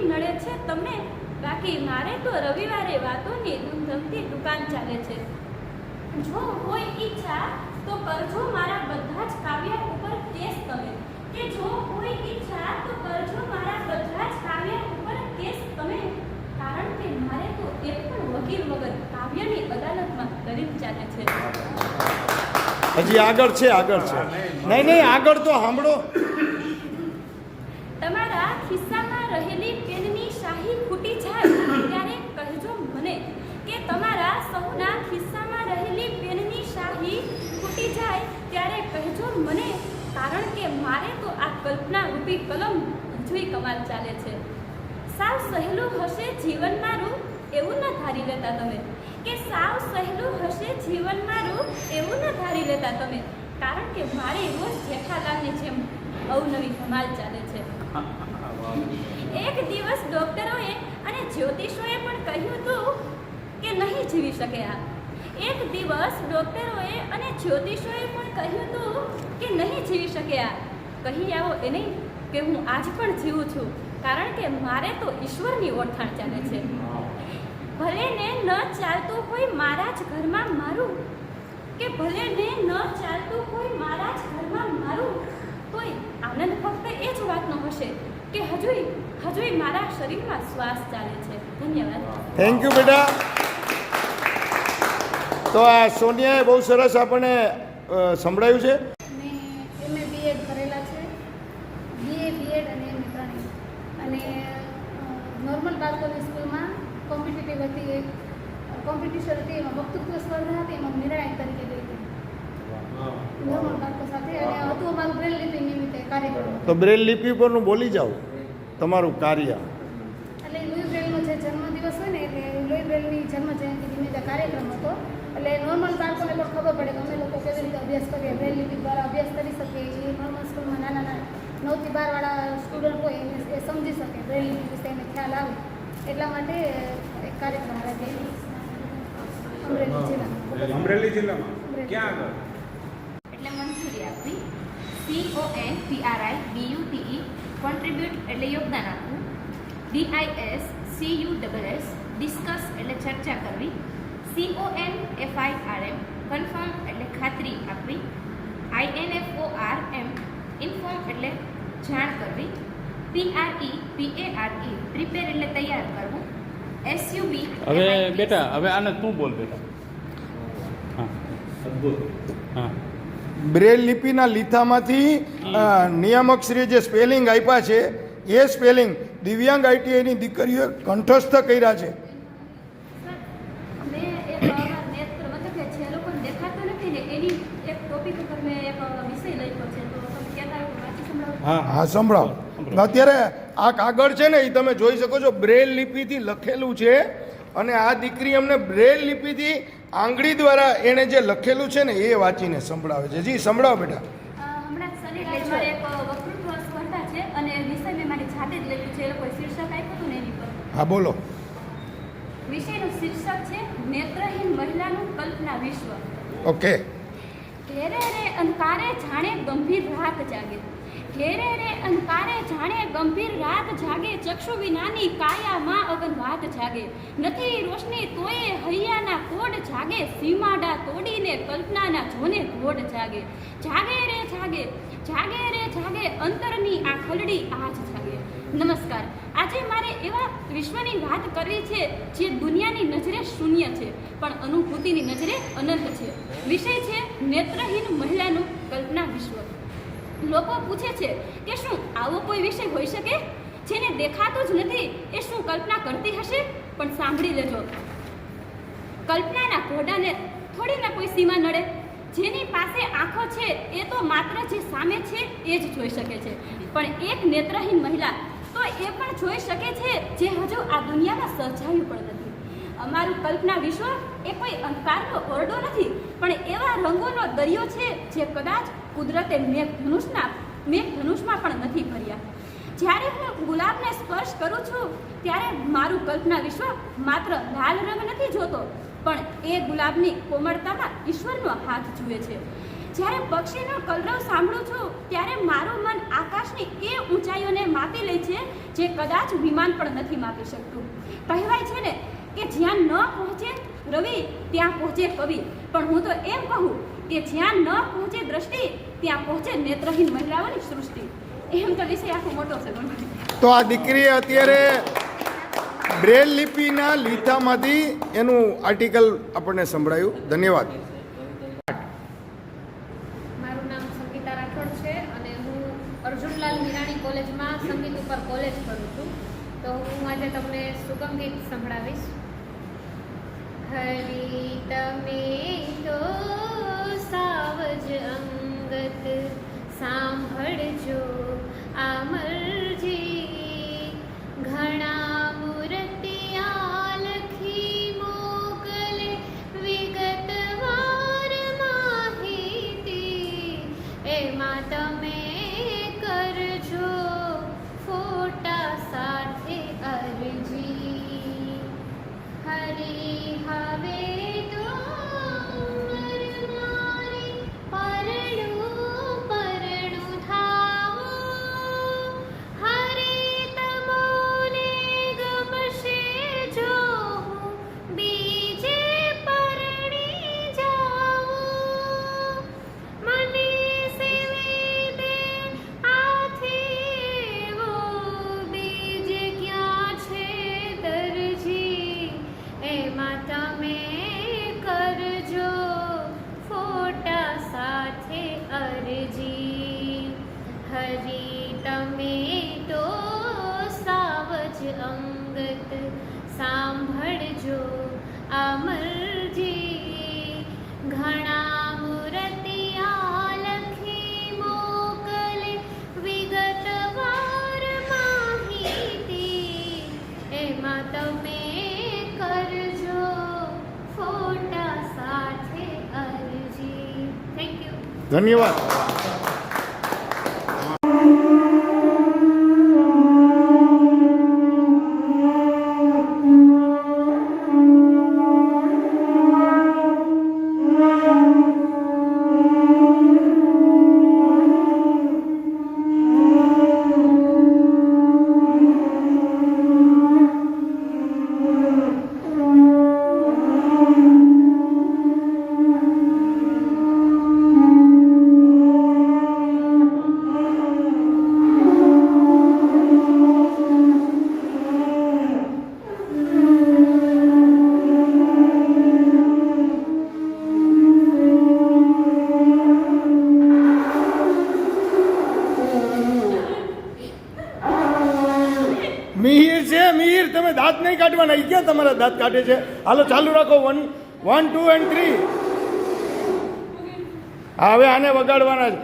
નડે છે તમને, બાકી મારે તો રવિવારે વાતોની ધમધમતી દુકાન ચાલે છે. જો હોય ઈચ્છા તો કરજો મારા બધા જ કાવ્ય ઉપર કેસ તમે, કે જો હોય ઈચ્છા તો કરજો મારા બધા જ કાવ્ય ઉપર કેસ તમે, કારણ કે મારે તો એક પણ વકીલ વગર કાવ્યની અદાલતમાં દલીલ ચાલે છે. હજી આગળ છે, આગળ છે. નહીં આગળ તો સાંભળો. તમારા ખિસ્સામાં રહેલી પેનની શાહી ખૂટી જાય ત્યારે કહેજો મને, કે તમારા સૌના ખિસ્સામાં રહેલી પેનની શાહી ખૂટી જાય ત્યારે કહેજો મને, કારણ કે મારે તો આ કલ્પના રૂપી કલમ હજુય કમાલ ચાલે છે. સાવ સહેલું હશે જીવન મારું એવું ન ધારી લેતા તમે, કે સાવ સહેલું હશે જીવન મારું એવું ન ધારી લેતા તમે, કારણ કે મારે રોજ જેઠાલાલની જેમ અવનવી ધમાલ ચાલે છે. એક દિવસ ડોક્ટરોએ અને જ્યોતિષોએ પણ કહ્યું હતું કે નહીં જીવી શકે આ. એક દિવસ ડોક્ટરોએ અને જ્યોતિષોએ પણ કહ્યું હતું કે નહીં જીવી શકે આ. કહી આવો એ નહીં કે હું આજ પણ જીવું છું, કારણ કે મારે તો ઈશ્વરની ઓળખાણ ચાલે છે. ભલે ને ન ચાલતું હોય મારા જ ઘરમાં મારું, કે ભલે ને ન ચાલતું હોય મારા જ ઘરમાં મારું, તોય આનંદ ફક્ત એ જ વાતનો હશે કે હજુય મારા શરીરમાં શ્વાસ ચાલે છે. ધન્યવાદ. થેન્ક યુ બેટા. તો આ સોનિયાએ બહુ સરસ આપણને સંભળાયું છે. મેં MA BEd કરેલા છે, BA BEd અને MA ત્રણેય. અને નોર્મલ બાળકોની સ્કૂલમાં કોમ્પિટિશન હતી, એમાં વક્તૃત્વ સ્પર્ધા હતી, એમાં નિર્ણાયક તરીકે ગઈ હતી નોર્મલ બાળકો સાથે. અને હતું અમારું બ્રેલ લિપિ નિમિત્તે કાર્યક્રમ. તો બ્રેલ લિપિ પરનું બોલી જાઓ તમારું કાર્ય. એટલે લુઈ બ્રેલનો જે જન્મદિવસ હોય ને, એટલે લુઈ બ્રેલની જન્મ જયંતિ નિમિત્તે કાર્યક્રમ હતો. એટલે નોર્મલ બાળકોને પણ ખબર પડે કે અમે લોકો કેવી રીતે અભ્યાસ કરીએ, બ્રેલ લિપિ દ્વારા અભ્યાસ કરી શકીએ. એ નોર્મલ સ્કૂલમાં નાના 9 થી 12 વાળા સ્ટુડન્ટ હોય એ સમજી શકે, બ્રેલ લિપિ વિશે એને ખ્યાલ આવે, એટલા માટે એક કાર્યક્રમ રાખેલો અમરેલી જિલ્લામાં. ક્યાં આગળ? એટલે મંજૂરી આપવી, CONPRIBUTE કોન્ટ્રીબ્યુટ એટલે યોગદાન આપવું, DISCUSS ડિસ્કસ એટલે ચર્ચા કરવી, CONFIRM કન્ફર્મ એટલે ખાતરી આપવી, INFORM ઇન્ફોર્મ એટલે જાણ કરવી, PRE પ્રિપેર એટલે તૈયાર કરવું, SUB. હવે બેટા હવે આને તું બોલ બેટા. હા અદ્ભુત. હા બ્રેલ લિપિના લીથામાંથી નિયામકશ્રીએ જે સ્પેલિંગ આપ્યા છે એ સ્પેલિંગ દિવ્યાંગ ITIની દીકરીઓએ કંઠસ્થ કર્યા છે. મેં એક નેત્ર મતલબ કે જે લોકોને દેખાતું નથી ને એની એક ટોપિક ઉપર મેં એક વિષય લખ્યો છે, તો તમે કહેતા હોય તો વાંચી સંભળાવો. હા સંભળાવો. અત્યારે આ કાગળ છે ને એ તમે જોઈ શકો છો, બ્રેલ લિપિથી લખેલું છે. અને આ દીકરી અમને બ્રેલ લિપિથી આંગળી દ્વારા એણે જે લખેલું છે ને એ વાંચીને સંભળાવે છે. જી સંભળાવો બેટા. હમણાં જ શનિવારે મારે એક વક્તૃત્વ સ્પર્ધા છે અને વિષય મેં મારી જાતે જ લખ્યું છે. એ લોકોએ શીર્ષક આપ્યું હતું ને એની પર. હા બોલો. વિષયનું શીર્ષક છે નેત્રહીન મહિલાનું કલ્પના વિશ્વ. ઓકે. ઘેરે રે અંધકારે જાણે ગંભીર રાત જાગે, ઘેરે રે અંધકારે જાણે ગંભીર રાત જાગે, ચક્ષુ વિનાની કાયામાં અગનવાત જાગે, નથી રોશની તોય હૈયાના કોડ જાગે, સીમાડા તોડીને કલ્પનાના જોને ઘોડ જાગે, જાગે રે જાગે, જાગે રે જાગે, અંતરની આ ખલડી આજ જાગે. નમસ્કાર. આજે મારે એવા વિશ્વની વાત કરવી છે જે દુનિયાની નજરે શૂન્ય છે પણ અનુભૂતિની નજરે અનંત છે. વિષય છે નેત્રહીન મહિલાનું કલ્પના વિશ્વ. લોકો પૂછે છે કે શું આવો કોઈ વિષય હોઈ શકે? જેને દેખાતું જ નથી એ શું કલ્પના કરતી હશે? પણ સાંભળી લેજો, કલ્પનાના ઘોડાને થોડીના કોઈ સીમા નડે. જેની પાસે આંખો છે એ તો માત્ર જે સામે છે એ જ જોઈ શકે છે, પણ એક નેત્રહીન મહિલા તો એ પણ જોઈ શકે છે જે હજુ આ દુનિયામાં સર્જાયું પણ નથી. અમારું કલ્પના વિશ્વ એ કોઈ અંધકારનો ઓરડો નથી, પણ એવા રંગોનો દરિયો છે જે કદાચ કુદરતે મેઘધનુષમાં પણ નથી ભર્યા. જ્યારે હું ગુલાબને સ્પર્શ કરું છું ત્યારે મારું કલ્પના વિશ્વ માત્ર લાલ રંગ નથી જોતો, પણ એ ગુલાબની કોમળતામાં ઈશ્વરનો હાથ જુએ છે. જ્યારે પક્ષીનો કલરવ સાંભળું છું ત્યારે મારું મન આકાશની એ ઊંચાઈઓને માપી લે છે જે કદાચ વિમાન પણ નથી માપી શકતું. કહેવાય છે ને કે જ્યાં ન પહોંચે રવિ ત્યાં પહોંચે કવિ, પણ હું તો એમ કહું કે જ્યાં ન પહોંચે દ્રષ્ટિ ત્યાં પહોંચે નેત્રહીન મહિલાઓની સૃષ્ટિ. એમ તો વિષય આખો મોટો છે. તો આ દીકરીએ અત્યારે બ્રેલ લિપિના લીધામાંથી એનું આર્ટિકલ આપણને સંભળાયું. ધન્યવાદ. મારું નામ સંગીતા રાઠોડ છે અને હું અર્જુનલાલ મીરાણી કોલેજમાં સંગીત ઉપર કોલેજ કરું છું. તો હું આજે તમને સુગમ ગીત સંભળાવીશ. હરી તમે તો સાવજ અંગત સાંભળજો આ મરજી, ઘણા મૂર્તિયા લખી મોકલે વિગતવાર માહિતી, એમાં તમે કરજો ફોટા સાથે અરજી. હરી હવે તો મારી પરણું થાવું, હરી તમોને ગમશે જો હું બીજે પરણી જાઉં. મને સેવી દે આથી એવો બીજ ક્યાં છે દરજી, એમાં તમે કરજો ફોટા સાથે અરજી. હરી તમે તો સાવજ અંગત સાંભળજો આ મરજી, ઘણા મૂર્તિયા લખી મોકલે વિગતવાર માહિતી, એમાં તમે કરજો ફોટા સાથે અરજી. Thank you. ધન્યવાદ. મિહિર છે, મિહિર તમે દાંત નહીં કાઢવાના. ઈ ક્યાં તમારા દાંત કાઢે છે? હાલો ચાલુ રાખો. 1, 2 and 3. હા, હવે આને વગાડવાના છે.